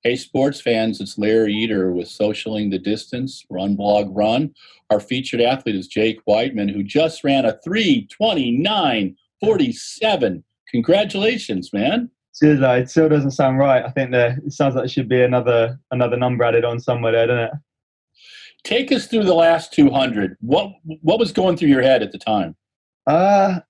Hey, sports fans, it's Larry Eder with Socialing the Distance, RunBlogRun. Our featured athlete is Jake Wightman, who just ran a 3:29:47. Congratulations, man. It still doesn't sound right. I think it sounds like there should be another number added on somewhere there, doesn't it? Take us through the last 200. What was going through your head at the time? I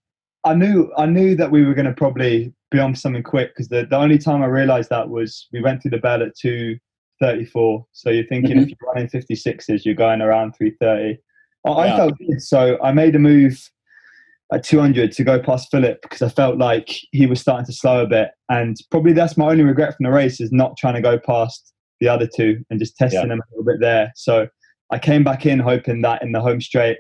knew that we were going to probably be on something quick, because the only time I realised that was we went through the bell at 2:34. So you're thinking if you're running 56s, you're going around 3:30. I felt good, so I made a move at 200 to go past Philip, because I felt like he was starting to slow a bit, and probably that's my only regret from the race, is not trying to go past the other two and just testing them a little bit there. So I came back in hoping that in the home straight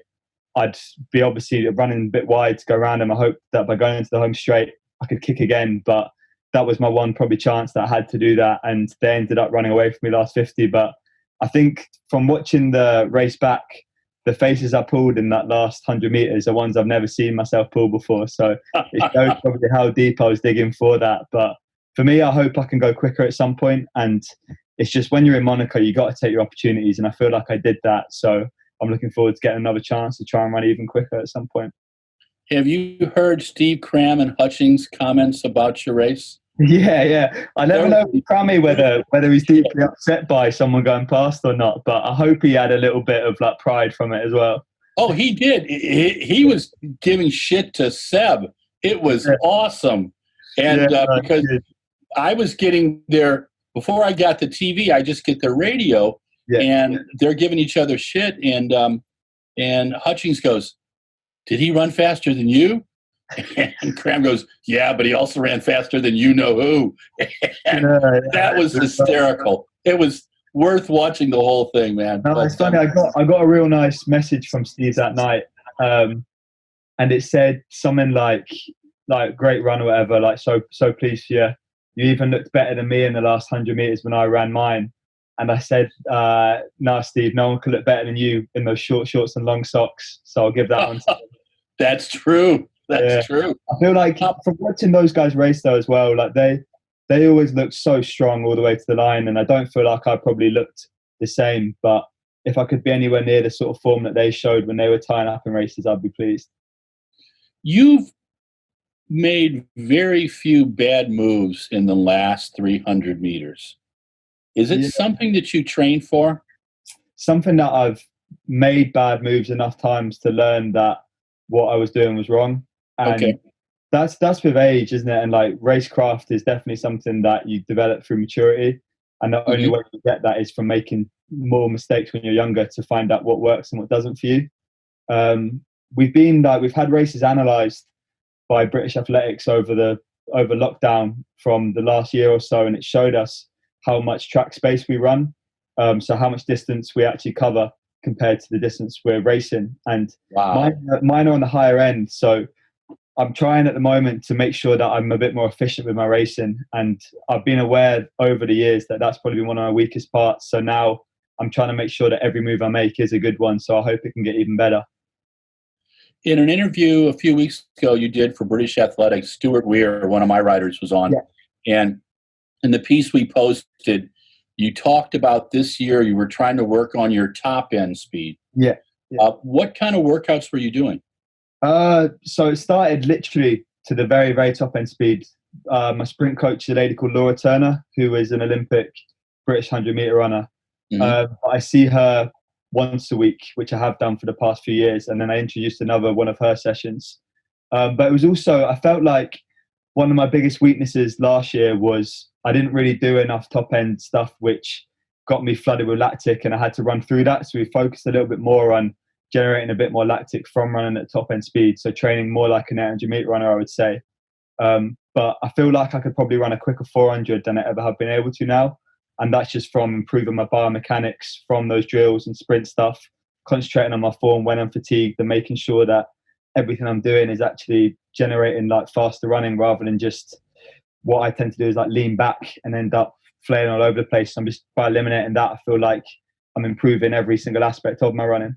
I'd be obviously running a bit wide to go around him. I hoped that by going into the home straight I could kick again, but that was my one probably chance that I had to do that, and they ended up running away from me last 50. But I think from watching the race back, the faces I pulled in that last 100 meters are ones I've never seen myself pull before. So it shows probably how deep I was digging for that. But for me, I hope I can go quicker at some point. And it's just when you're in Monaco, you got to take your opportunities. And I feel like I did that. So I'm looking forward to getting another chance to try and run even quicker at some point. Have you heard Steve Cram and Hutchings' comments about your race? Yeah. I never know from Crammy whether he's deeply upset by someone going past or not, but I hope he had a little bit of like pride from it as well. Oh, he did. He was giving shit to Seb. It was awesome. And because I was getting there before I got the TV, I just get the radio, and they're giving each other shit. And Hutchings goes, "Did he run faster than you?" And Cram goes, "Yeah, but he also ran faster than you know who." That was hysterical. It was worth watching the whole thing, man. No, it's funny. I got a real nice message from Steve that night, and it said something like "great run" or whatever. Like so pleased for you. You even looked better than me in the last 100 meters when I ran mine. And I said, "No, Steve, no one could look better than you in those short shorts and long socks." So I'll give that one to you. That's true. That's true. I feel like from watching those guys race though as well, like they always look so strong all the way to the line, and I don't feel like I probably looked the same. But if I could be anywhere near the sort of form that they showed when they were tying up in races, I'd be pleased. You've made very few bad moves in the last 300 meters. Is it something that you train for? Something that I've made bad moves enough times to learn that what I was doing was wrong. And that's with age, isn't it? And like racecraft is definitely something that you develop through maturity. And the only way you get that is from making more mistakes when you're younger to find out what works and what doesn't for you. We've had races analysed by British Athletics over lockdown from the last year or so, and it showed us how much track space we run, so how much distance we actually cover compared to the distance we're racing. And mine are on the higher end, so I'm trying at the moment to make sure that I'm a bit more efficient with my racing, and I've been aware over the years that that's probably one of my weakest parts. So now I'm trying to make sure that every move I make is a good one, so I hope it can get even better. In an interview a few weeks ago you did for British Athletics, Stuart Weir, one of my writers, was on. And in the piece we posted, you talked about this year you were trying to work on your top end speed. What kind of workouts were you doing? So it started literally to the very, very top end speed. My sprint coach is a lady called Laura Turner, who is an Olympic British 100-meter runner. I see her once a week, which I have done for the past few years, and then I introduced another one of her sessions. But it was also, I felt like one of my biggest weaknesses last year was I didn't really do enough top end stuff, which got me flooded with lactic, and I had to run through that. So we focused a little bit more on generating a bit more lactic from running at top end speed. So training more like an 800-meter runner, I would say. But I feel like I could probably run a quicker 400 than I ever have been able to now. And that's just from improving my biomechanics from those drills and sprint stuff, concentrating on my form when I'm fatigued, and making sure that everything I'm doing is actually generating like faster running, rather than just what I tend to do is like lean back and end up flailing all over the place. So I'm just, by eliminating that, I feel like I'm improving every single aspect of my running.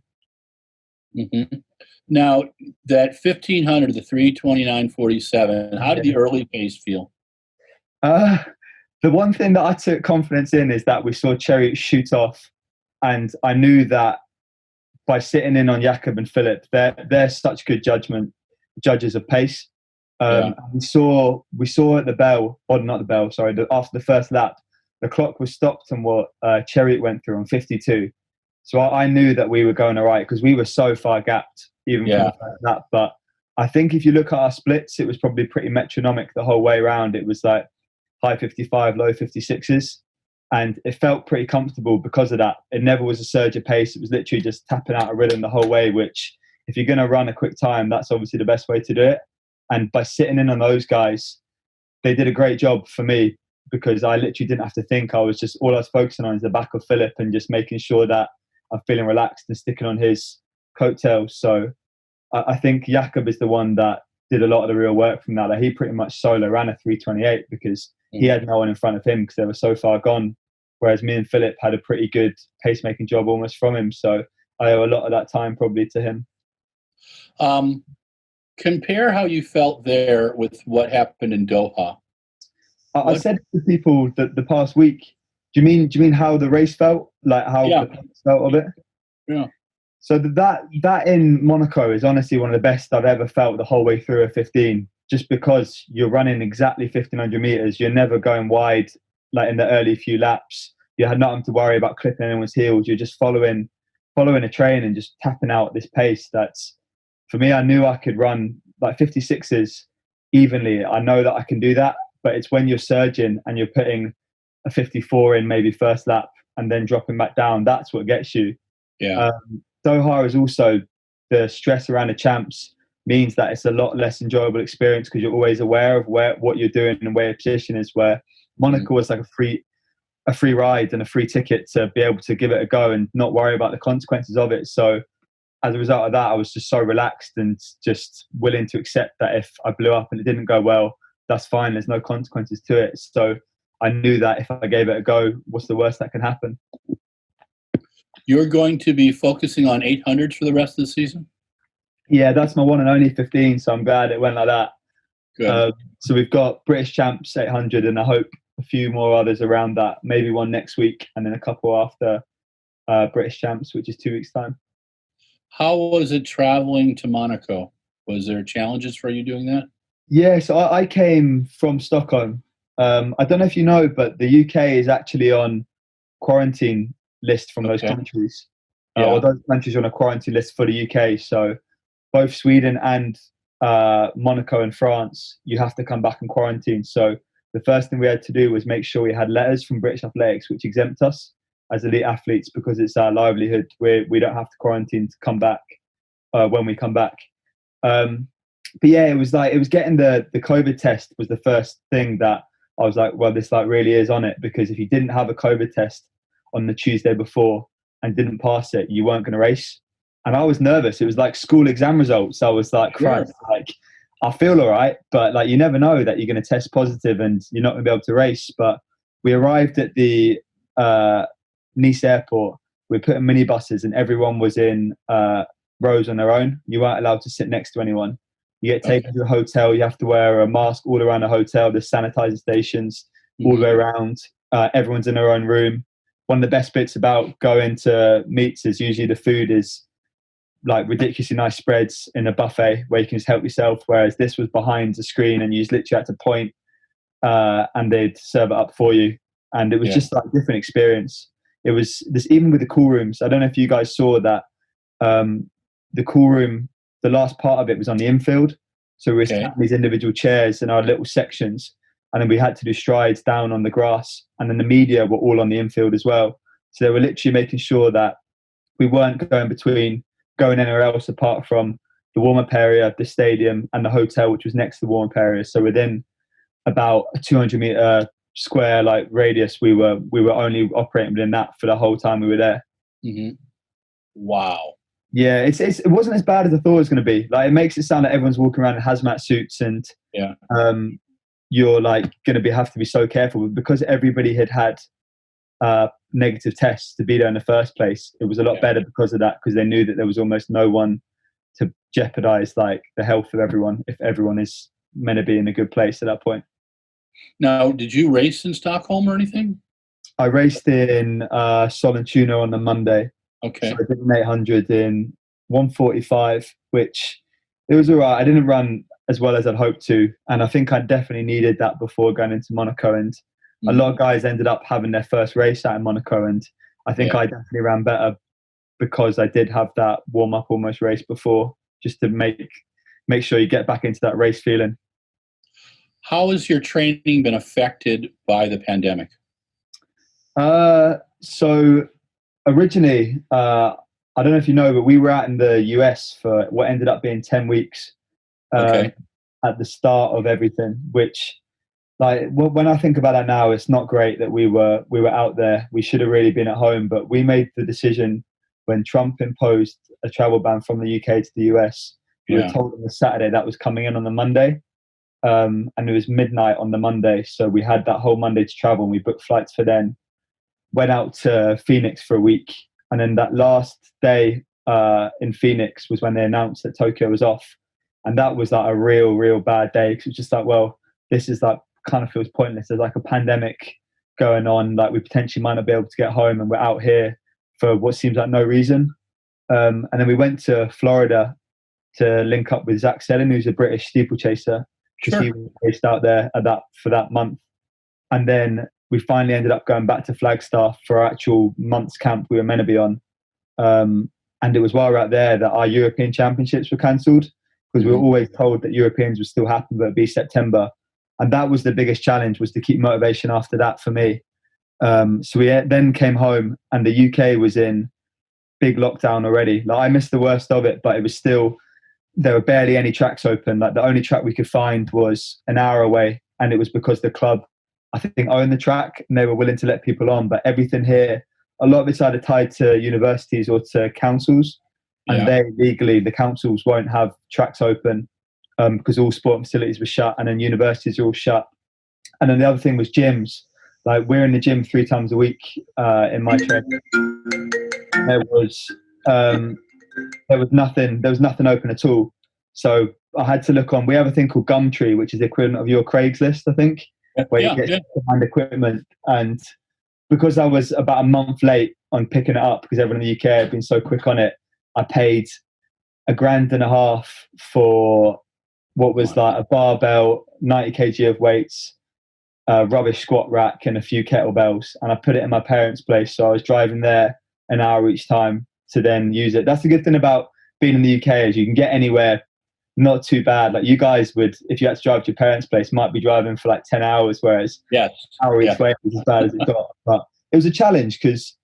Now, that 1500, the 3:29:47, how did the early pace feel? The one thing that I took confidence in is that we saw Cherry shoot off, and I knew that by sitting in on Jakob and Philip, they're such good judges of pace. We saw at the bell, or not the bell, sorry, after the first lap, the clock was stopped on what Cherry went through on 52. So I knew that we were going all right because we were so far gapped even from the first lap. But I think if you look at our splits, it was probably pretty metronomic the whole way around. It was like high 55, low 56s. And it felt pretty comfortable because of that. It never was a surge of pace. It was literally just tapping out a rhythm the whole way, which if you're going to run a quick time, that's obviously the best way to do it. And by sitting in on those guys, they did a great job for me because I literally didn't have to think. All I was focusing on is the back of Philip and just making sure that I'm feeling relaxed and sticking on his coattails. So I think Jakob is the one that did a lot of the real work from that. Like he pretty much solo ran a 3:28 because he had no one in front of him because they were so far gone. Whereas me and Philip had a pretty good pacemaking job almost from him. So I owe a lot of that time probably to him. Compare how you felt there with what happened in Doha. I said to people that the past week, do you mean how the race felt? Like how the pace felt of it? Yeah. So that in Monaco is honestly one of the best I've ever felt the whole way through a 15, just because you're running exactly 1,500 meters. You're never going wide like in the early few laps. You had nothing to worry about clipping anyone's heels. You're just following a train and just tapping out this pace. That's, for me, I knew I could run like 56s evenly. I know that I can do that, but it's when you're surging and you're putting a 54 in maybe first lap and then dropping back down, that's what gets you. Yeah. Doha is also, the stress around the champs means that it's a lot less enjoyable experience because you're always aware of what you're doing and where your position is, where Monaco was like a free ride and a free ticket to be able to give it a go and not worry about the consequences of it. So as a result of that, I was just so relaxed and just willing to accept that if I blew up and it didn't go well, that's fine. There's no consequences to it. So I knew that if I gave it a go, what's the worst that can happen? You're going to be focusing on 800s for the rest of the season? Yeah, that's my one and only 15, so I'm glad it went like that. Good. So we've got British Champs 800, and I hope a few more others around that, maybe one next week, and then a couple after British Champs, which is 2 weeks' time. How was it traveling to Monaco? Was there challenges for you doing that? Yeah, so I came from Stockholm. I don't know if you know, but the UK is actually on quarantine list from those countries. Or those countries are on a quarantine list for the UK. So both Sweden and Monaco and France, you have to come back in quarantine. So the first thing we had to do was make sure we had letters from British Athletics which exempt us as elite athletes because it's our livelihood. We don't have to quarantine to come back when we come back. But yeah, it was getting the COVID test was the first thing that I was like, well, this like really is on it, because if you didn't have a COVID test on the Tuesday before and didn't pass it, you weren't going to race. And I was nervous. It was like school exam results. I was like, Christ, like I feel all right, but like you never know that you're going to test positive and you're not going to be able to race. But we arrived at the Nice airport. We put in minibuses and everyone was in rows on their own. You weren't allowed to sit next to anyone. You get taken to the hotel. You have to wear a mask all around the hotel. There's sanitizer stations all the way around. Everyone's in their own room. One of the best bits about going to meets is usually the food is like ridiculously nice spreads in a buffet where you can just help yourself. Whereas this was behind the screen and you just literally had to point and they'd serve it up for you. And it was just like a different experience. It was this, even with the cool rooms. I don't know if you guys saw that the cool room, the last part of it was on the infield. So we were sat in these individual chairs in our little sections. And then we had to do strides down on the grass. And then the media were all on the infield as well. So they were literally making sure that we weren't going anywhere else apart from the warm-up area, the stadium, and the hotel, which was next to the warm-up area. So within about a 200-meter square like radius, we were only operating within that for the whole time we were there. Mm-hmm. Wow. Yeah, it wasn't as bad as I thought it was going to be. Like, it makes it sound like everyone's walking around in hazmat suits and you're like going to have to be so careful. But because everybody had negative tests to be there in the first place, it was a lot better because of that, because they knew that there was almost no one to jeopardize like the health of everyone if everyone is meant to be in a good place at that point. Now, did you race in Stockholm or anything? I raced in Solentuno on the Monday. Okay. So I did an 800 in 1:45, which it was all right. I didn't run as well as I'd hoped to, and I think I definitely needed that before going into Monaco. And a lot of guys ended up having their first race out in Monaco, and I think I definitely ran better because I did have that warm up almost race before, just to make sure you get back into that race feeling. How has your training been affected by the pandemic? So originally, I don't know if you know, but we were out in the US for what ended up being 10 weeks at the start of everything, which, like, when I think about that now, it's not great that we were out there. We should have really been at home, but we made the decision when Trump imposed a travel ban from the UK to the US. We were told on the Saturday that was coming in on the Monday, and it was midnight on the Monday. So we had that whole Monday to travel, and we booked flights for then. Went out to Phoenix for a week, and then that last day in Phoenix was when they announced that Tokyo was off, and that was like a real bad day, because it was just like, well, this is like, kind of feels pointless. There's like a pandemic going on, like we potentially might not be able to get home, and we're out here for what seems like no reason. And then we went to Florida to link up with Zach Seddon, who's a British steeplechaser, because he was based out there for that month. And then we finally ended up going back to Flagstaff for our actual month's camp we were meant to be on. And it was while we were out there that our European Championships were cancelled, because we were always told that Europeans would still happen, but it'd be September. And that was the biggest challenge, was to keep motivation after that for me. So we then came home, and the UK was in big lockdown already. Like, I missed the worst of it, but it was still, there were barely any tracks open. Like, the only track we could find was an hour away, and it was because the club, I think, owned the track and they were willing to let people on. But everything here, a lot of it's either tied to universities or to councils, and they legally, the councils won't have tracks open because all sport facilities were shut, and then universities are all shut. And then the other thing was gyms. Like, we're in the gym 3 times a week in my training. There was nothing open at all. So I had to look on. We have a thing called Gumtree, which is the equivalent of your Craigslist, I think, where you get to find equipment. And because I was about a month late on picking it up, because everyone in the UK had been so quick on it, I paid $1,500 for what was like a barbell, 90 kg of weights, a rubbish squat rack, and a few kettlebells. And I put it in my parents' place. So I was driving there an hour each time to then use it. That's the good thing about being in the UK, is you can get anywhere not too bad. Like, you guys would, if you had to drive to your parents' place, might be driving for like 10 hours, whereas hour each way was as bad as it got. But it was a challenge, because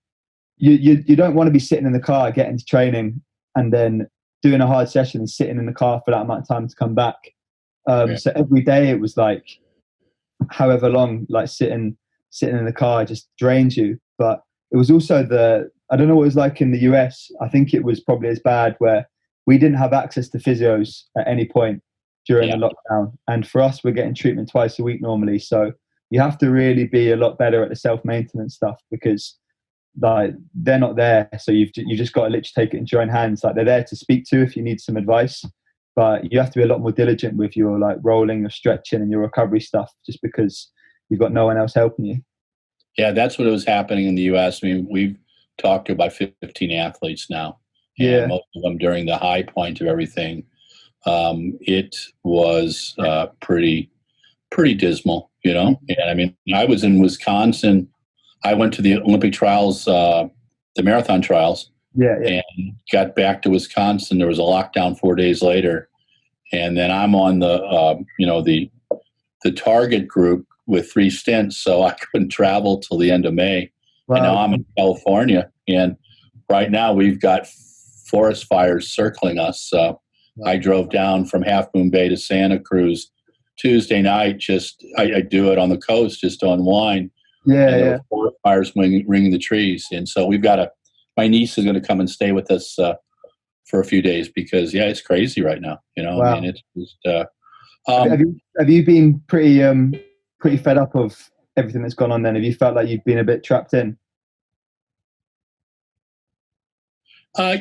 you don't want to be sitting in the car, getting to training, and then doing a hard session and sitting in the car for that amount of time to come back. So every day it was like, however long, like sitting in the car just drains you. But it was also I don't know what it was like in the US. I think it was probably as bad, where we didn't have access to physios at any point during the lockdown. And for us, we're getting treatment twice a week normally. So you have to really be a lot better at the self-maintenance stuff, because like, they're not there. So you just got to literally take it into your own hands. Like, they're there to speak to if you need some advice, but you have to be a lot more diligent with your like rolling, your stretching, and your recovery stuff, just because you've got no one else helping you. Yeah, that's what was happening in the US. I mean, we've talked to about 15 athletes now. And most of them during the high point of everything. It was pretty dismal, you know. And I mean, I was in Wisconsin. I went to the Olympic trials, the marathon trials, and got back to Wisconsin. There was a lockdown 4 days later, and then I'm on the target group with 3 stints, so I couldn't travel till the end of May. Wow. And now I'm in California, and right now we've got forest fires circling us. I drove down from Half Moon Bay to Santa Cruz Tuesday night. I do it on the coast just to unwind. There were forest fires ringing the trees, and so we've got my niece is going to come and stay with us for a few days, because it's crazy right now. You know, wow. I mean, it's just. Have you been pretty fed up of everything that's gone on? Then have you felt like you've been a bit trapped in? I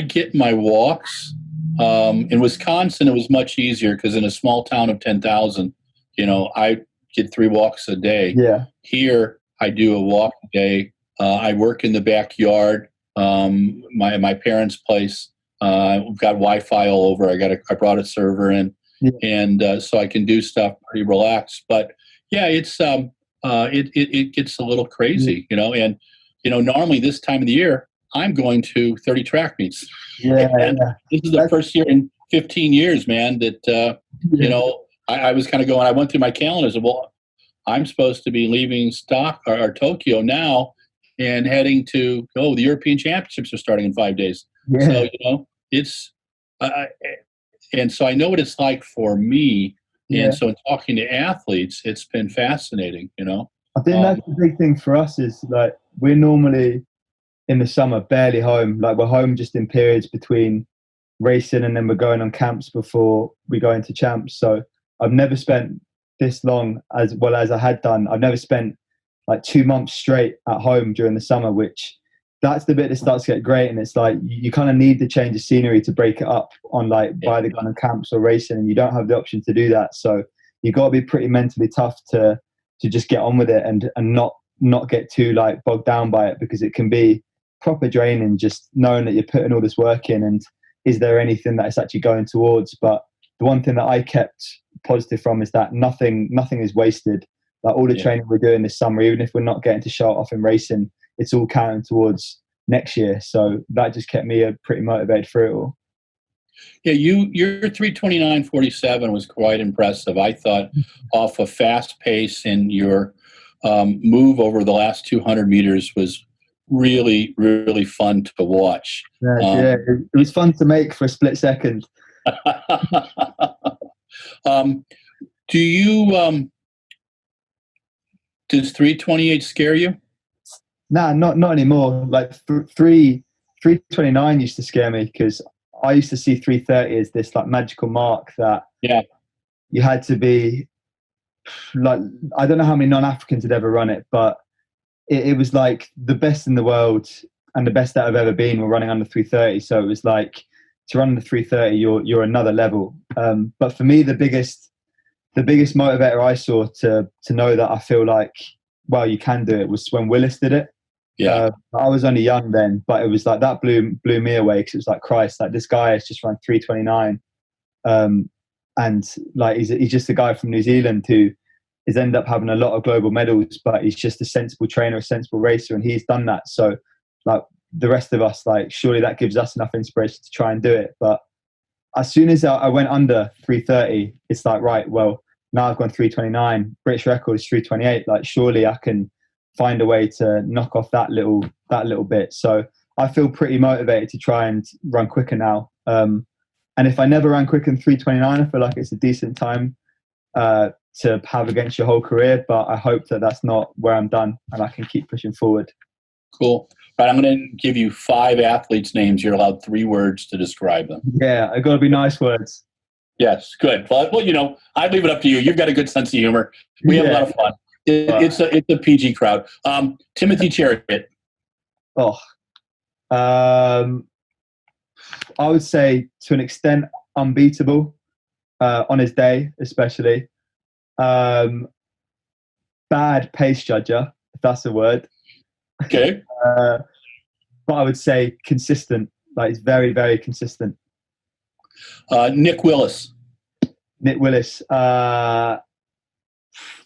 get my walks. In Wisconsin, it was much easier, because in a small town of 10,000, I get 3 walks a day. Yeah. Here, I do a walk a day. I work in the backyard. My parents' place. We've got Wi-Fi all over. I brought a server in, and so I can do stuff pretty relaxed. But yeah, it's it gets a little crazy, And normally this time of the year, I'm going to 30 track meets. Yeah, and this is the first year in 15 years, man. That I was kind of going. I went through my calendar and said, well, I'm supposed to be leaving or Tokyo now and heading to the European Championships are starting in 5 days. Yeah. So it's and so I know what it's like for me. Yeah. And so in talking to athletes, it's been fascinating. I think that's the big thing for us is like we're normally in the summer barely home. Like we're home just in periods between racing and then we're going on camps before we go into champs. So I've never spent this long as well as I had done. I've never spent like 2 months straight at home during the summer, which that's the bit that starts to get great. And it's like you kind of need the change of scenery to break it up on like by the gun and camps or racing, and you don't have the option to do that. So you've got to be pretty mentally tough to just get on with it and not get too like bogged down by it, because it can be proper draining just knowing that you're putting all this work in and is there anything that it's actually going towards. But the one thing that I kept positive from is that nothing is wasted. Like all the training we're doing this summer, even if we're not getting to show it off in racing, it's all counting towards next year. So that just kept me pretty motivated through it all. Yeah, your 3:29:47 was quite impressive. I thought off a fast pace, and your move over the last 200 meters was really, really fun to watch. Yeah, it was fun to make for a split second. Do you does 3:28 scare you? Nah, not anymore. Like 3:29 used to scare me because I used to see 3:30 as this like magical mark that you had to be like, I don't know how many non-Africans had ever run it, but it was like the best in the world and the best that I've ever been were running under 3:30. So it was like to run under 3:30, you're another level. But for me, the biggest motivator I saw to know that I feel like, well, you can do it was when Willis did it. Yeah, I was only young then, but it was like that blew me away because it was like, Christ, like this guy has just run 3:29, and like he's just a guy from New Zealand who has ended up having a lot of global medals, but he's just a sensible trainer, a sensible racer, and he's done that. So like the rest of us, like surely that gives us enough inspiration to try and do it. But as soon as I went under 3:30, it's like, right, well, now I've gone 3:29, British record is 3:28. Like surely I can find a way to knock off that little bit. So I feel pretty motivated to try and run quicker now. And if I never ran quicker than 3:29, I feel like it's a decent time to have against your whole career. But I hope that that's not where I'm done and I can keep pushing forward. Cool. Right, I'm going to give you 5 athletes' names. You're allowed 3 words to describe them. Yeah, it's got to be nice words. Yes, good. Well, I leave it up to you. You've got a good sense of humor. We have a lot of fun. It's a PG crowd. Timothy Chariot. I would say to an extent unbeatable on his day, especially. Bad pace judger, if that's a word. Okay. But I would say consistent. Like he's very, very consistent. Nick Willis.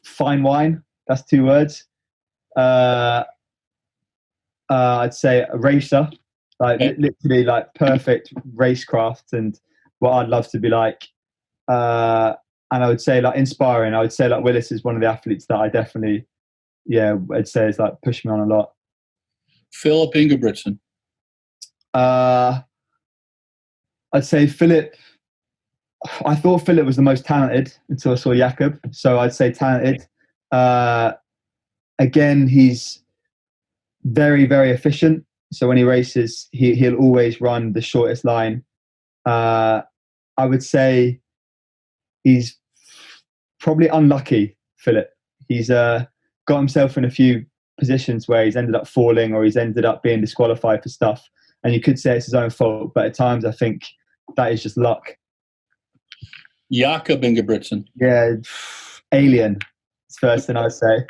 Fine wine. That's 2 words. I'd say a racer, like literally like perfect racecraft and what I'd love to be like. And I would say like inspiring. I would say like Willis is one of the athletes that I definitely, I'd say is like pushed me on a lot. Philip Ingebrigtsen. I'd say Philip. I thought Philip was the most talented until I saw Jakob. So I'd say talented. Again, he's very, very efficient. So when he races, he'll always run the shortest line. I would say he's probably unlucky, Philip. He's got himself in a few positions where he's ended up falling or he's ended up being disqualified for stuff. And you could say it's his own fault, but at times I think that is just luck. Jakob Ingebrigtsen. Yeah, alien. It's the first thing I'd say.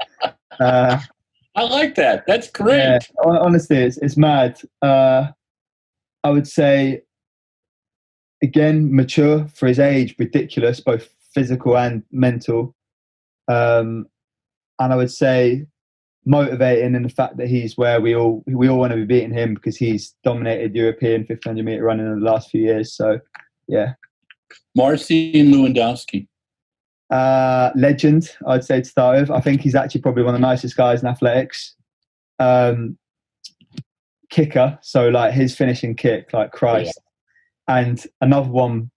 I like that. That's great. Yeah, honestly, it's mad. I would say, again, mature for his age, ridiculous, both physical and mental. And I would say motivating in the fact that he's where we all want to be beating him, because he's dominated European 1500 meter running in the last few years. So, yeah. Marcin Lewandowski. Legend, I'd say, to start with. I think he's actually probably one of the nicest guys in athletics. Kicker, so like his finishing kick, like Christ. Yeah. And another one,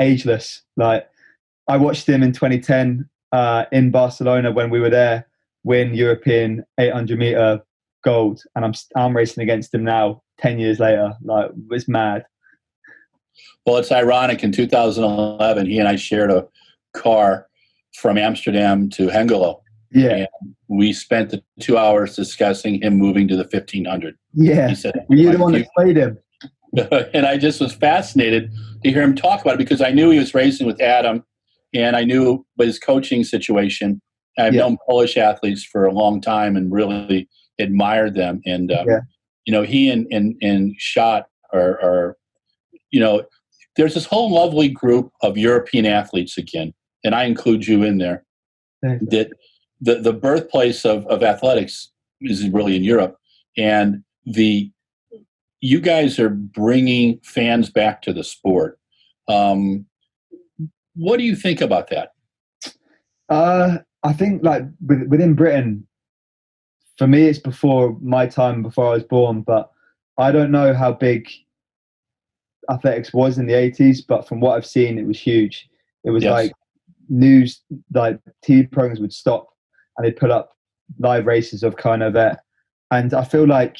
ageless. Like, I watched him in 2010 in Barcelona when we were there win European 800 meter gold, and I'm racing against him now 10 years later. Like, it's mad. Well, it's ironic. In 2011, he and I shared a car from Amsterdam to Hengelo. Yeah. And we spent the 2 hours discussing him moving to the 1500. Yeah. He said, were you the one that played him? And I just was fascinated to hear him talk about it, because I knew he was racing with Adam, and I knew his coaching situation. I've known Polish athletes for a long time and really admired them. And, you know, he and Schott are, you know, there's this whole lovely group of European athletes again, and I include you in there, that the birthplace of athletics is really in Europe. And you guys are bringing fans back to the sport. What do you think about that? I think, like, within Britain, for me, it's before my time, before I was born, but I don't know how big athletics was in the 80s, but from what I've seen, it was huge. It was like news, like TV programs would stop and they'd put up live races of kind of it. And I feel like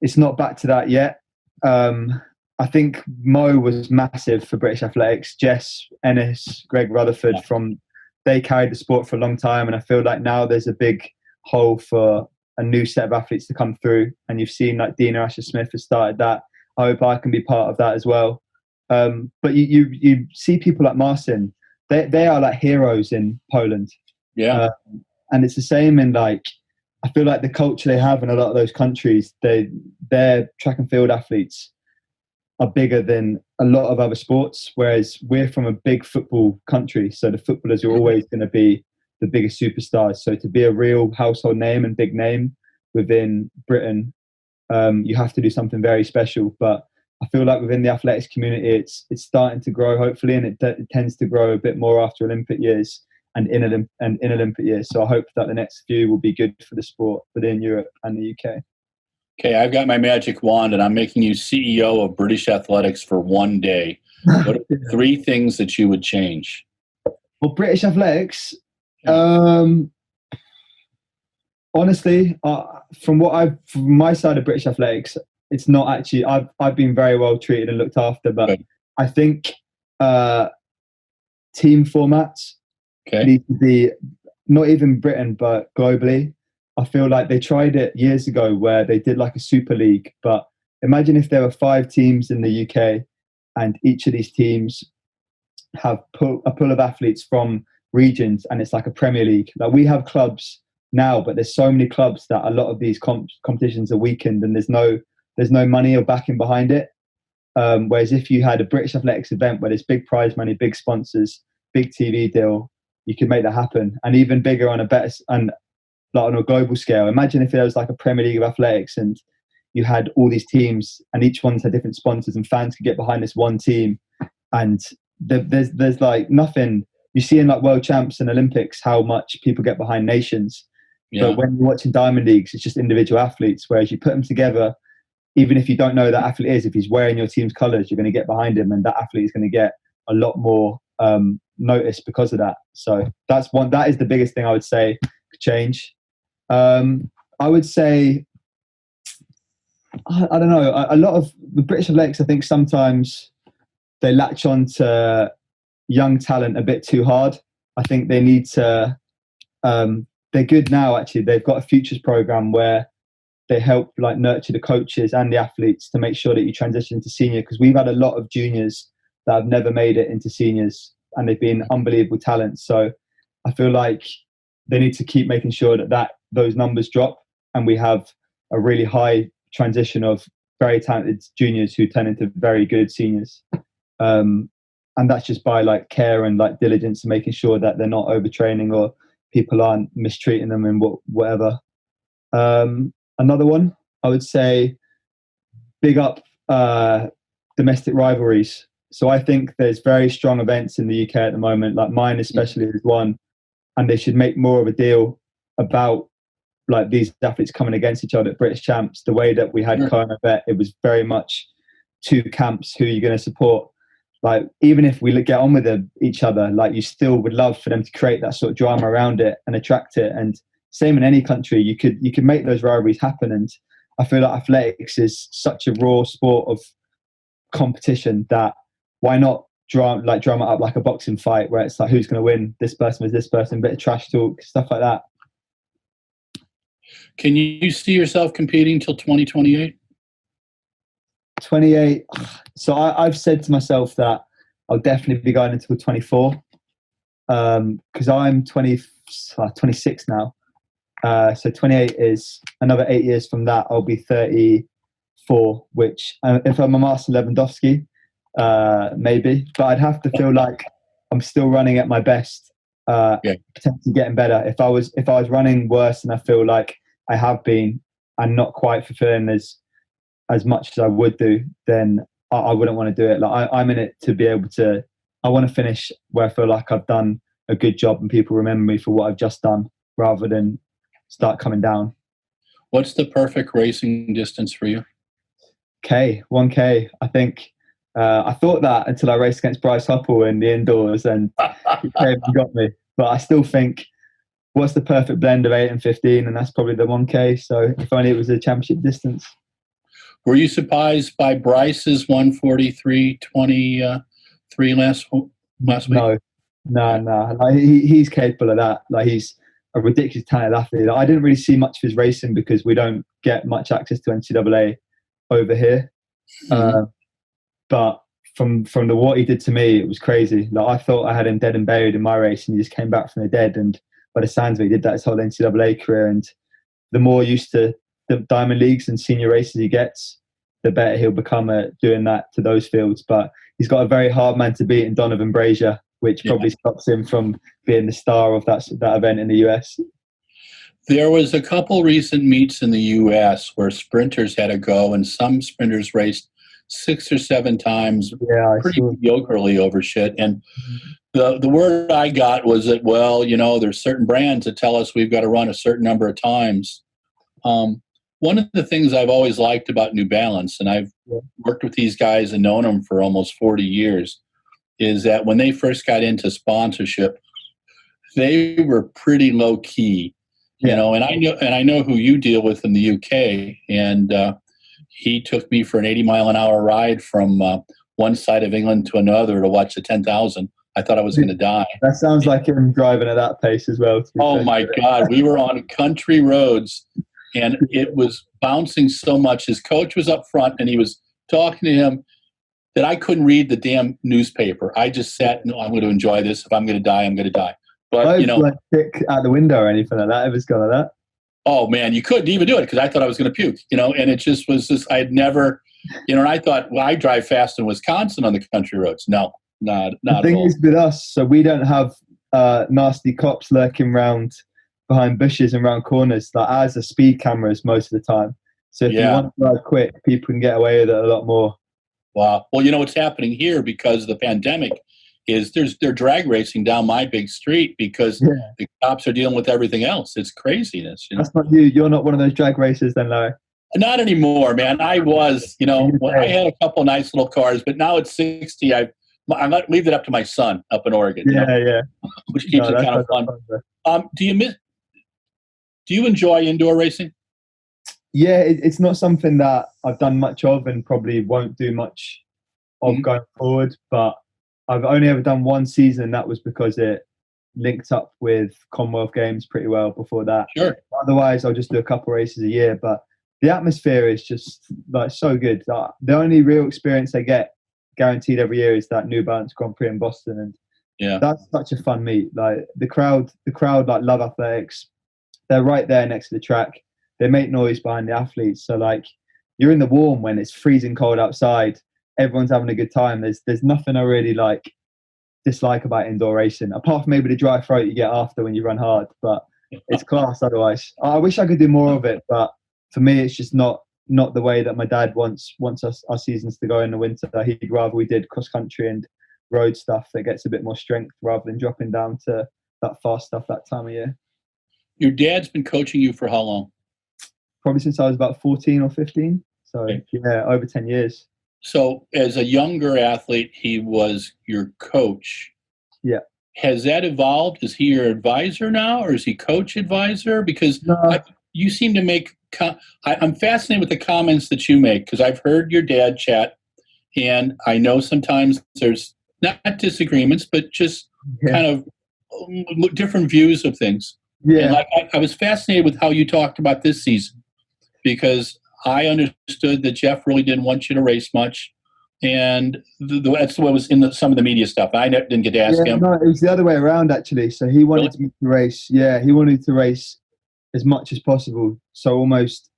it's not back to that yet. I think Mo was massive for British athletics. Jess Ennis, Greg Rutherford, they carried the sport for a long time. And I feel like now there's a big hole for a new set of athletes to come through. And you've seen like Dina Asher-Smith has started that. I hope I can be part of that as well. But you see people like Marcin, they are like heroes in Poland. Yeah. And it's the same in, like, I feel like the culture they have in a lot of those countries, their track and field athletes are bigger than a lot of other sports, whereas we're from a big football country. So the footballers are always going to be the biggest superstars. So to be a real household name and big name within Britain, you have to do something very special. But I feel like within the athletics community, it's starting to grow, hopefully, and it tends to grow a bit more after Olympic years and in Olympic years. So I hope that the next few will be good for the sport within Europe and the UK. Okay, I've got my magic wand, and I'm making you CEO of British athletics for one day. What are 3 things that you would change? Well, British athletics, honestly, from my side of British athletics, it's not actually. I've been very well treated and looked after, but I think team formats need to be, not even Britain, but globally. I feel like they tried it years ago where they did like a super league, but imagine if there were 5 teams in the UK and each of these teams have a pool of athletes from regions, and it's like a Premier League. Like, we have clubs now, but there's so many clubs that a lot of these competitions are weakened, and there's no money or backing behind it. Whereas if you had a British athletics event where there's big prize money, big sponsors, big TV deal, you could make that happen, and even bigger on on a global scale. Imagine if there was like a Premier League of athletics and you had all these teams and each one's had different sponsors, and fans could get behind this one team. And there's like nothing you see in like world champs and Olympics, how much people get behind nations. But when you're watching Diamond Leagues, it's just individual athletes, whereas you put them together, even if you don't know who that athlete is, if he's wearing your team's colours, you're going to get behind him, and that athlete is going to get a lot more notice because of that. So that is the biggest thing I would say could change. I would say, I don't know, a lot of the British athletics, I think sometimes they latch on to young talent a bit too hard. I think they need to, they're good now, actually. They've got a futures program where they help like nurture the coaches and the athletes to make sure that you transition to senior, because we've had a lot of juniors that have never made it into seniors, and they've been unbelievable talents. So I feel like they need to keep making sure that those numbers drop, and we have a really high transition of very talented juniors who turn into very good seniors. And that's just by like care and like diligence and making sure that they're not overtraining or people aren't mistreating them and whatever. Another one, I would say, big up domestic rivalries. So I think there's very strong events in the UK at the moment, like mine especially is one, and they should make more of a deal about like these athletes coming against each other at British Champs. The way that we had Kona Bet, it was very much two camps who you're going to support. Like, even if we get on with each other, like, you still would love for them to create that sort of drama around it and attract it. And same in any country, you could make those rivalries happen. And I feel like athletics is such a raw sport of competition that why not drum it up like a boxing fight where it's like, who's going to win? This person is this person, bit of trash talk, stuff like that. Can you see yourself competing till 2028? 28. So I've said to myself that I'll definitely be going until 24 because I'm 26 now. So 28 is another 8 years from that. I'll be 34, which if I'm a Master Lewandowski, maybe. But I'd have to feel like I'm still running at my best, potentially getting better. If I was running worse than I feel like I have been and not quite fulfilling as much as I would do, then I wouldn't want to do it. Like I'm in it to be able to. I want to finish where I feel like I've done a good job and people remember me for what I've just done, rather than start coming down. What's the perfect racing distance for you? 1K. I think I thought that until I raced against Bryce Hoppel in the indoors, and he came and got me. But I still think, what's the perfect blend of 8 and 15, and that's probably the 1K. So if only it was a championship distance. Were you surprised by Bryce's 1:43.23 last week? No. Like, he's capable of that. Like, he's a ridiculous talented athlete. I didn't really see much of his racing because we don't get much access to NCAA over here. But from what he did to me, it was crazy. Like, I thought I had him dead and buried in my race, and he just came back from the dead. And by the sounds of it, he did that his whole NCAA career. And the more used to the diamond leagues and senior races he gets, the better he'll become at doing that to those fields. But he's got a very hard man to beat in Donovan Brazier, which probably stops him from being the star of that event in the US. There was a couple recent meets in the US where sprinters had a go, and some sprinters raced 6 or 7 times pretty mediocrely over shit. And the word I got was that, well, there's certain brands that tell us we've got to run a certain number of times. One of the things I've always liked about New Balance, and I've worked with these guys and known them for almost 40 years, is that when they first got into sponsorship, they were pretty low key, and I know who you deal with in the UK, and he took me for an 80-mile-an-hour ride from one side of England to another to watch the 10,000. I thought I was going to die. That sounds like him driving at that pace as well. Oh my God, we were on country roads, and it was bouncing so much. His coach was up front, and he was talking to him that I couldn't read the damn newspaper. I just sat, no, I'm going to enjoy this. If I'm going to die, I'm going to die. But, like pick out the window or anything like that, if it's gone like that. Oh, man, you couldn't even do it because I thought I was going to puke, and it just was this, I had never, and I thought, well, I drive fast in Wisconsin on the country roads. No, not at all. The thing is with us, so we don't have nasty cops lurking around behind bushes and around corners. Like, ours are speed cameras most of the time. So if you want to drive quick, people can get away with it a lot more. Wow. Well, what's happening here because of the pandemic is they're drag racing down my big street because the cops are dealing with everything else. It's craziness. That's not you. You're not one of those drag racers then, Larry. Not anymore, man. I was, I had a couple nice little cars, but now at 60, I leave it up to my son up in Oregon. Which keeps it kind of fun. Do you enjoy indoor racing? Yeah, it's not something that I've done much of and probably won't do much of going forward, but I've only ever done one season, and that was because it linked up with Commonwealth Games pretty well before that. Sure. Otherwise, I'll just do a couple races a year, but the atmosphere is just like so good. The only real experience I get guaranteed every year is that New Balance Grand Prix in Boston, and Yeah. That's such a fun meet. Like the crowd like love athletics. They're right there next to the track. They make noise behind the athletes. So like you're in the warm when it's freezing cold outside. Everyone's having a good time. There's nothing I really like dislike about indoor racing, apart from maybe the dry throat you get after when you run hard. But it's class otherwise. I wish I could do more of it, but for me, it's just not the way that my dad wants our seasons to go in the winter. He'd rather we did cross country and road stuff that gets a bit more strength rather than dropping down to that fast stuff that time of year. Your dad's been coaching you for how long? Probably since I was about 14 or 15. So Okay. yeah, over 10 years. So as a younger athlete, he was your coach. Yeah. Has that evolved? Is he your advisor now, or is he coach advisor? Because you seem to make. I'm fascinated with the comments that you make, because I've heard your dad chat, and I know sometimes there's not disagreements, but just kind of different views of things. Yeah. And like I was fascinated with how you talked about this season, because I understood that Jeff really didn't want you to race much, and that's what was in some of the media stuff. I didn't get to ask him. No, it was the other way around actually. So he wanted me to race. Yeah, he wanted to race as much as possible. So almost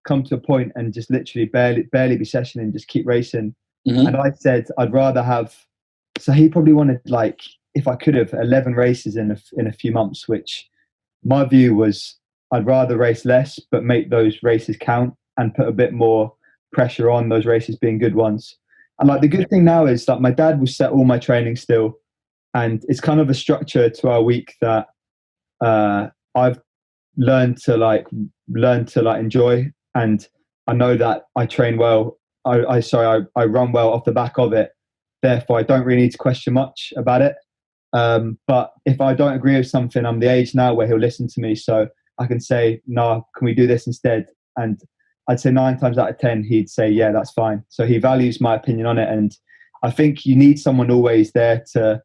come to a point and just literally barely be sessioning, just keep racing. Mm-hmm. And I said I'd rather have. So he probably wanted, like, if I could have, 11 races in a few months, which my view was I'd rather race less but make those races count and put a bit more pressure on those races being good ones. And like the good thing now is that my dad will set all my training still, and it's kind of a structure to our week that I've learned to enjoy, and I know that I train well. I run well off the back of it. Therefore, I don't really need to question much about it. But if I don't agree with something, I'm the age now where he'll listen to me, so I can say, "No, can we do this instead?" And I'd say 9 times out of 10, he'd say, "Yeah, that's fine." So he values my opinion on it, and I think you need someone always there to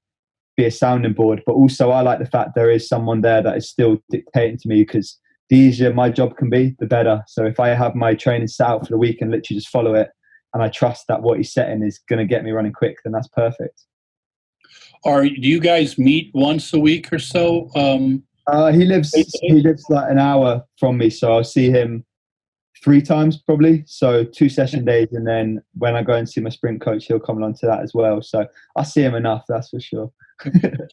be a sounding board. But also, I like the fact there is someone there that is still dictating to me, because the easier my job can be, the better. So if I have my training set out for the week and literally just follow it, and I trust that what he's setting is going to get me running quick, then that's perfect. Do you guys meet once a week or so? He lives like an hour from me, so I'll see him 3 times probably. So 2 session days, and then when I go and see my sprint coach, he'll come along to that as well. So I see him enough, that's for sure.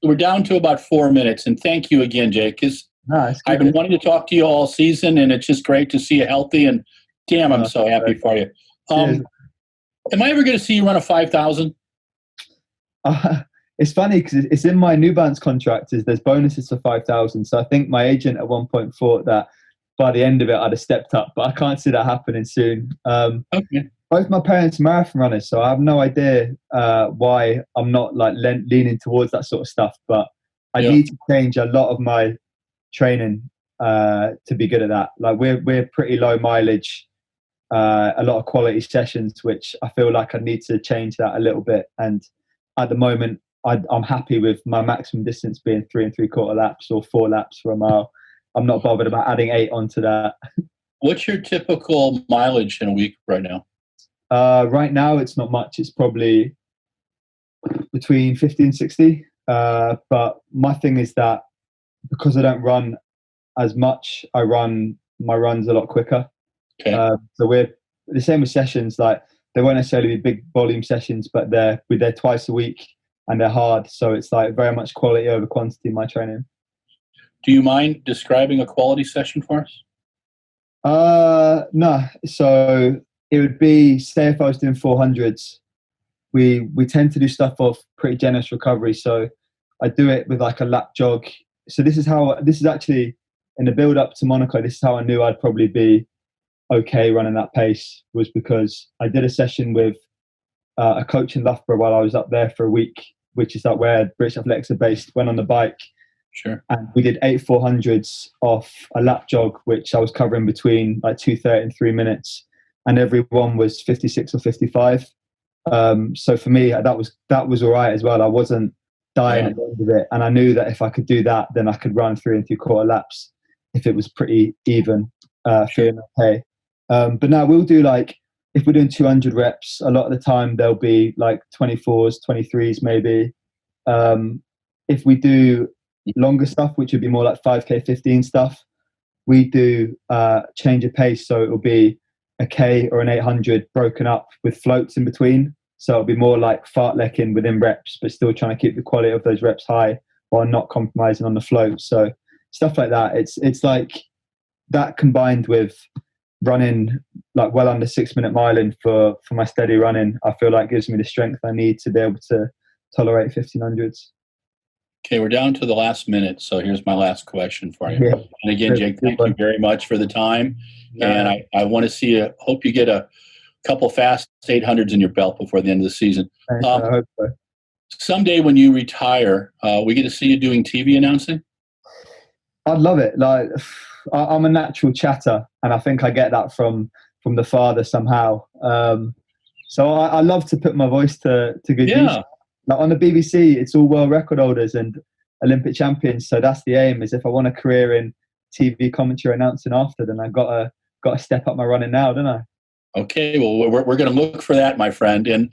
We're down to about 4 minutes, and thank you again, Jake. I've been wanting to talk to you all season, and it's just great to see you healthy. And damn, I'm so happy for you. Am I ever going to see you run a 5,000? It's funny because it's in my New Balance contract. There's bonuses for 5,000. So I think my agent at one point thought that by the end of it I'd have stepped up, but I can't see that happening soon. Okay. Both my parents are marathon runners, so I have no idea why I'm not like leaning towards that sort of stuff. But I need to change a lot of my training to be good at that. Like we're pretty low mileage, a lot of quality sessions, which I feel like I need to change that a little bit. And at the moment, I'm happy with my maximum distance being 3 3/4 laps or 4 laps for a mile. I'm not bothered about adding 8 onto that. What's your typical mileage in a week right now? Right now, it's not much. It's probably between 50 and 60. But my thing is that because I don't run as much, I run my runs a lot quicker. Okay. So we're the same with sessions. Like they won't necessarily be big volume sessions, but they're twice a week and they're hard. So it's like very much quality over quantity in my training. Do you mind describing a quality session for us? No. So it would be, say if I was doing 400s, we tend to do stuff off pretty generous recovery. So I do it with like a lap jog. So this is actually in the build up to Monaco. This is how I knew I'd probably be okay running that pace, was because I did a session with a coach in Loughborough while I was up there for a week, which is like where British Athletics are based. Went on the bike. Sure. And we did 8 400s off a lap jog, which I was covering between like 2:30 and 3 minutes, and every one was 56 or 55. So for me, that was all right as well. I wasn't dying at the end of it, and I knew that if I could do that, then I could run 3 3/4 laps if it was pretty even, feeling okay. But now we'll do, like, if we're doing 200 reps, a lot of the time there'll be like 24s, 23s maybe. if we do longer stuff, which would be more like 5K 15 stuff, we do change of pace, so it'll be a K or an 800 broken up with floats in between. So it'll be more like fartlecking within reps, but still trying to keep the quality of those reps high while not compromising on the float. So stuff like that. It's like that combined with running like well under 6 minute miling for my steady running, I feel like gives me the strength I need to be able to tolerate 1500s. Okay, we're down to the last minute, so here's my last question for you. Yeah. And again, Jake, thank you very much for the time. And I want to see you. Hope you get a couple fast 800s in your belt before the end of the season. I hope so. Someday when you retire, we get to see you doing TV announcing? I'd love it. Like, I'm a natural chatter, and I think I get that from the father somehow. So I love to put my voice to good use. Like on the BBC, it's all world record holders and Olympic champions. So that's the aim. Is if I want a career in TV commentary announcing after, then I've got to step up my running now, don't I? Okay, well, we're going to look for that, my friend. And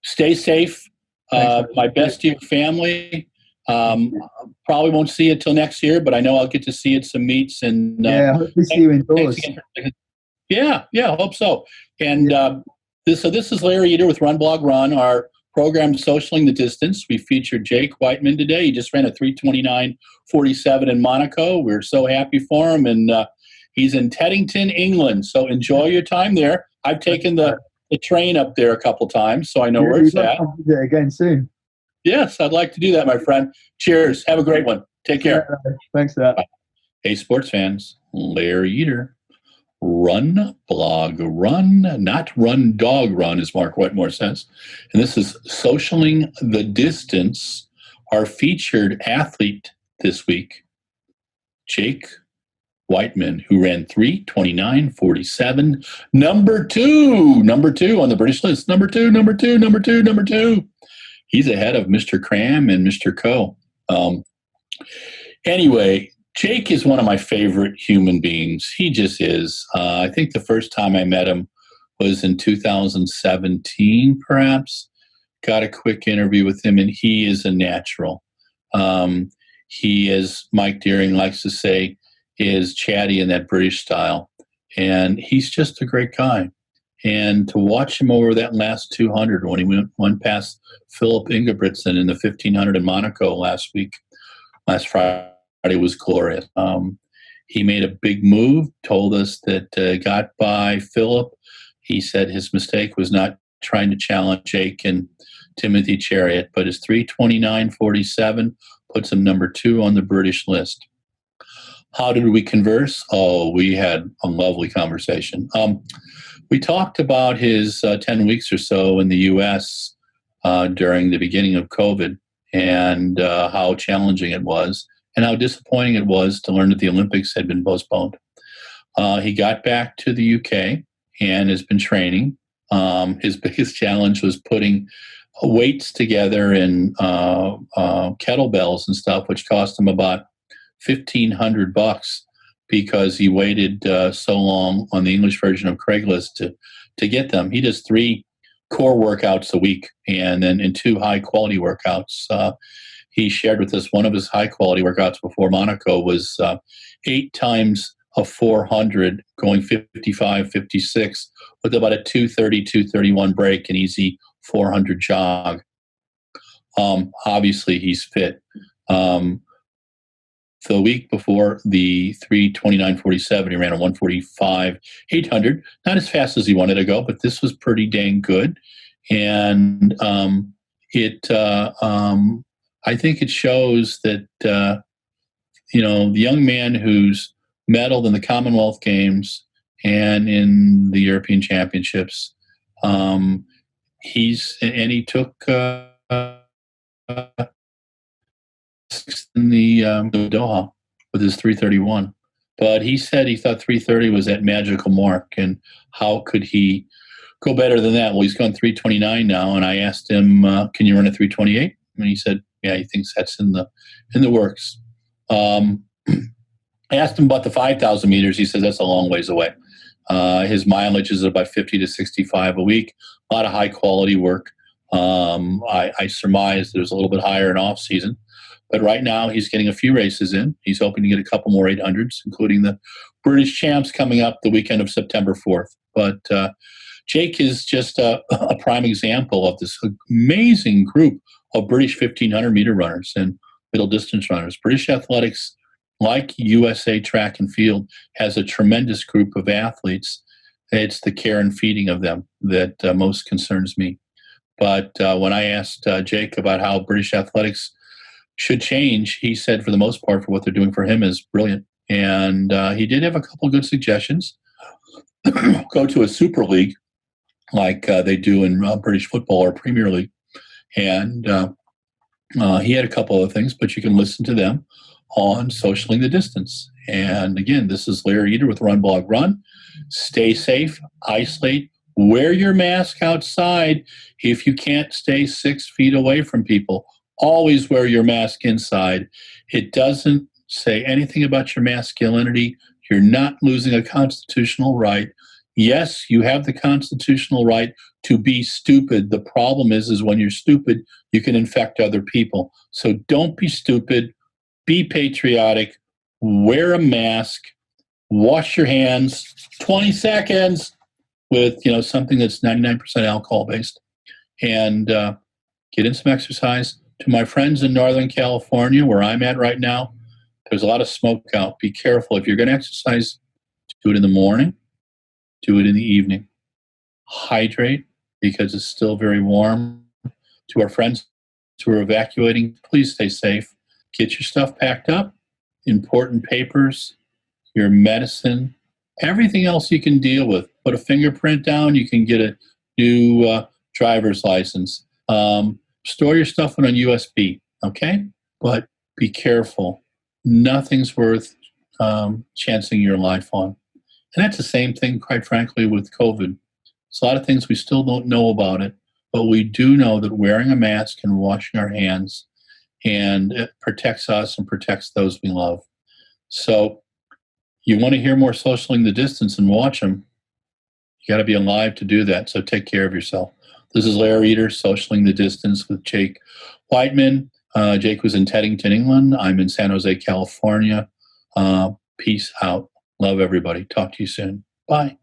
stay safe. My best to your family. Probably won't see it till next year, but I know I'll get to see it some meets. And hopefully see you indoors. Yeah, I hope so. And this is Larry Eder with RunBlogRun, our program Socialing the Distance. We featured Jake Wightman today. He just ran a 3:29:47 in Monaco. We're so happy for him. And he's in Teddington, England. So enjoy your time there. I've taken the train up there a couple times, so I know where it's at. I'll do it again soon. Yes, I'd like to do that, my friend. Cheers. Have a great one. Take care. Thanks for that. Bye. Hey, sports fans. Larry Eder. Run, blog, run, not run, dog, run, as Mark Wetmore says. And this is Socialing the Distance, our featured athlete this week, Jake Wightman, who ran 3:29:47, number two on the British list. Number two. He's ahead of Mr. Cram and Mr. Co. Anyway, Jake is one of my favorite human beings. He just is. I think the first time I met him was in 2017, perhaps. Got a quick interview with him, and he is a natural. He, as Mike Deering likes to say, is chatty in that British style. And he's just a great guy. And to watch him over that last 200 when he went past Philip Ingebrigtsen in the 1500 in Monaco last Friday, was glorious. He made a big move, told us that got by Philip. He said his mistake was not trying to challenge Jake and Timothy Chariot, but his 3:29:47 puts him number 2 on the British list. How did we converse? Oh, we had a lovely conversation. We talked about his 10 weeks or so in the U.S. During the beginning of COVID and how challenging it was and how disappointing it was to learn that the Olympics had been postponed. He got back to the UK and has been training. His biggest challenge was putting weights together and kettlebells and stuff, which cost him about $1,500 because he waited so long on the English version of Craigslist to get them. He does 3 core workouts a week and then in 2 high quality workouts. He shared with us one of his high quality workouts before Monaco was 8 times a 400 going 55, 56 with about a 2:30, 2:31 break, an easy 400 jog. Obviously he's fit. The week before the 3:29:47, he ran a 1:45:800. Not as fast as he wanted to go, but this was pretty dang good. And I think it shows that the young man who's medaled in the Commonwealth Games and in the European Championships, he took in the Doha with his 3:31, but he said he thought 3:30 was that magical mark, and how could he go better than that? Well, he's gone 3:29 now, and I asked him, "Can you run a 3:28?" And he said, "Yeah, he thinks that's in the works." I asked him about the 5,000 meters. He says that's a long ways away. His mileage is about 50 to 65 a week. A lot of high quality work. I surmise there's a little bit higher in off season, but right now he's getting a few races in. He's hoping to get a couple more 800s, including the British Champs coming up the weekend of September 4th. But Jake is just a prime example of this amazing group of British 1,500 meter runners and middle distance runners. British Athletics, like USA Track and Field, has a tremendous group of athletes. It's the care and feeding of them that most concerns me. But when I asked Jake about how British Athletics should change, he said for the most part, for what they're doing for him is brilliant. And he did have a couple of good suggestions. Go to a Super League like they do in British football or Premier League. And he had a couple of things, but you can listen to them on Socialing the Distance. And again, this is Larry Eder with RunBlogRun. Stay safe, isolate, wear your mask outside if you can't stay 6 feet away from people. Always wear your mask inside. It doesn't say anything about your masculinity. You're not losing a constitutional right. Yes, you have the constitutional right to be stupid. The problem is when you're stupid, you can infect other people. So don't be stupid. Be patriotic. Wear a mask. Wash your hands 20 seconds with something that's 99% alcohol based, and get in some exercise. To my friends in Northern California, where I'm at right now, there's a lot of smoke out. Be careful. If you're going to exercise, do it in the morning, do it in the evening. Hydrate because it's still very warm. To our friends who are evacuating, please stay safe. Get your stuff packed up, important papers, your medicine, everything else you can deal with. Put a fingerprint down, you can get a new driver's license. Store your stuff on a USB, okay? But be careful. Nothing's worth chancing your life on. And that's the same thing, quite frankly, with COVID. There's a lot of things we still don't know about it, but we do know that wearing a mask and washing our hands, and it protects us and protects those we love. So you want to hear more Socialing the Distance and watch them, you got to be alive to do that. So take care of yourself. This is Larry Eder, Socialing the Distance with Jake Wightman. Jake was in Teddington, England. I'm in San Jose, California. Peace out. Love everybody. Talk to you soon. Bye.